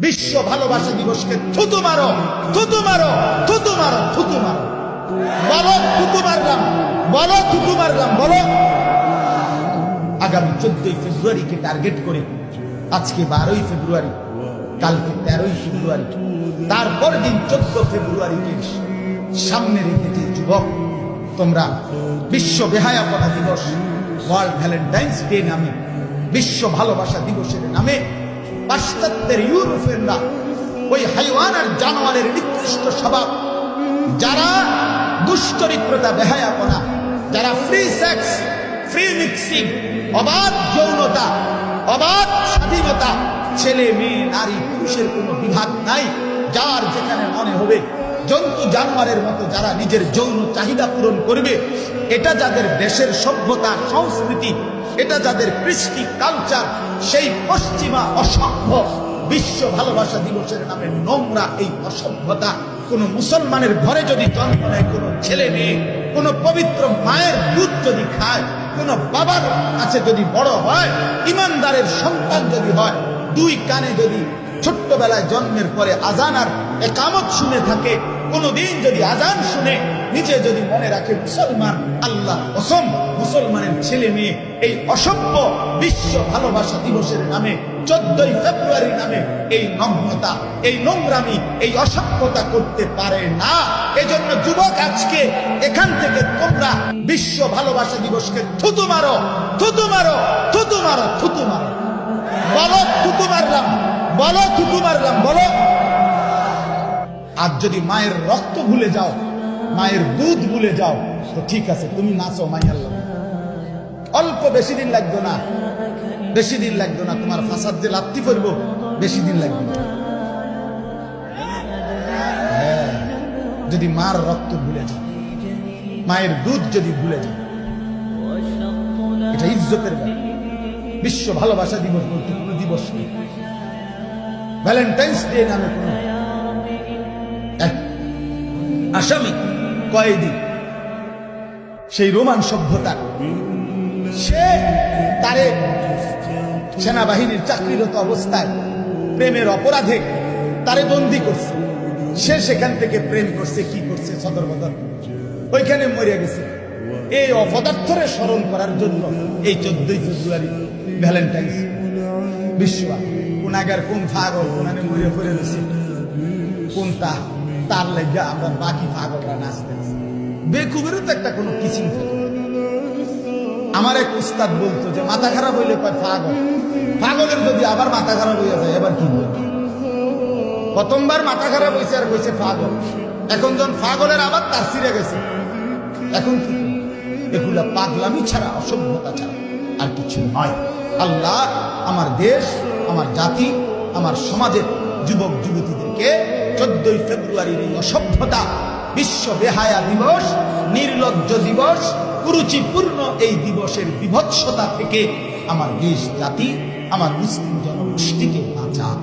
বিশ্ব ভালোবাসা দিবসকে থুতু মারো, থুতু মারো, থুতু মারো, থুতু মারো। বলো থুতু মারলাম, বলো থুতু মারলাম, বলো। আগামী 14 ফেব্রুয়ারিকে টার্গেট করে, আজকে 12 ফেব্রুয়ারি, কালকে 13 ফেব্রুয়ারি, তারপর দিন 14 ফেব্রুয়ারিকে সামনে রেখে যে যুবক তোমরা বিশ্ব বেহায়াপনা দিবস, ওয়ার্ল্ড ভ্যালেন্টাইন্স ডে নামে, বিশ্ব ভালোবাসা দিবসের নামে পাশ্চাত্যের ইউরোপিয়ানরা ওই হাইওয়ান আর জানোয়ারের নিকৃষ্ট স্বভাব, যারা দুশ্চরিত্রতা, বেহায়াপনা, যারা ফ্রি সেক্স, ফ্রি মিক্সিং, অবাধ যৌনতা, অবাধ স্বাধীনতা, ছেলে মেয়ে নারী পুরুষের কোনো বিভাগ নাই, যার যেখানে মনে হবে জন্তু জানোয়ারের মতো যারা নিজের যৌন চাহিদা পূরণ করবে, এটা যাদের দেশের সভ্যতা সংস্কৃতি, এটা যাদের কৃষ্টি কালচার, সেই পশ্চিমা অসভ্য বিশ্ব ভালোবাসা দিবসের নামে নোংরা এই অসভ্যতা কোন মুসলমানের ঘরে যদি জন্ম নেয়, কোন ছেলে মেয়ে, কোন পবিত্র মায়ের দুধ যদি খায়, কোন বাবার কাছে যদি বড় হয়, ইমানদারের সন্তান যদি হয়, দুই কানে যদি ছোট্টবেলায় জন্মের পরে আজান আর একামত শুনে থাকে, কোনদিন যদি আজান শুনে নিজে যদি মনে রাখে মুসলমান, আল্লাহ কসম মুসলমানের ছেলে মেয়ে এই অসভ্য বিশ্ব ভালোবাসা দিবসের নামে 14 ফেব্রুয়ারির নামে এই নগ্নতা, এই নোংরামি, এই অসভ্যতা করতে পারে না। এজন্য যুবক, আজকে এখান থেকে তোমরা বিশ্ব ভালোবাসা দিবসকে থুতু মারো, থুতু মারো, থুতু মারো, থুতু মারো। বলো থুতু মারলাম, বলো থুতু মারলাম, বলো। আর যদি মায়ের রক্ত ভুলে যাও, মায়ের দুধ ভুলে যাও, তো ঠিক আছে, তুমি নাচো মাইয়ার লোক। অল্প বেশি দিন লাগবে না, বেশি দিন লাগবে না, তোমার ফাসাদ যে লাত্তি করবো বেশি দিন লাগবে না। যদি মার রক্ত ভুলে যাও, মায়ের দুধ যদি ভুলে যাও, এটা ইজ্জতের ব্যাপার। বিশ্ব ভালোবাসা দিবস বলতে কোনো দিবস নেই, ভ্যালেন্টাইন্স ডে নামে কোনো আসামি, কয়েদি, সেই রোমান সভ্যতা, সে তারে সেনাবাহিনীর চাকরিরত অবস্থায় প্রেমের অপরাধে তারে বন্দী করছে। সে সেখান থেকে প্রেম করছে, কি করছে, সদর বদর ওইখানে মরে গেছে। এই অপদার্থরে স্মরণ করার জন্য এই 14 ফেব্রুয়ারি ভ্যালেন্টাইন্স বিশ্ব। কোনাগার কোন পাগল কোনানে মরে পড়ে গেছে, কোনটা তার লেগে আমরা বাকি পাগলরা নাচতেছি। বেকুবেরও তো একটা কোনো কিছু। আমার এক উস্তাদ বলতো যে মাথা খারাপ হইলে কয় পাগল, পাগলের যদি আবার মাথা খারাপ হয়ে যায় এবার কি বলবো? প্রথমবার মাথা খারাপ হয়েছে আর কইছে পাগল, এখন যখন পাগলের আবার তার ছিঁড়ে গেছে, এখন কি? এগুলা পাগলামি ছাড়া, অসভ্যতা ছাড়া আর কিছু নয়। আল্লাহ আমার দেশ, আমার জাতি, আমার সমাজের যুবক যুবতীদেরকে 14 ফেব্রুয়ারির এই অসভ্যতা, বিশ্ব বেহায়া দিবস, নির্লজ্জ দিবস, কুরুচিপূর্ণ এই দিবসের বিভৎসতা থেকে আমার দেশ জাতি, আমার মুসলিম জনগোষ্ঠীকে বাঁচাক।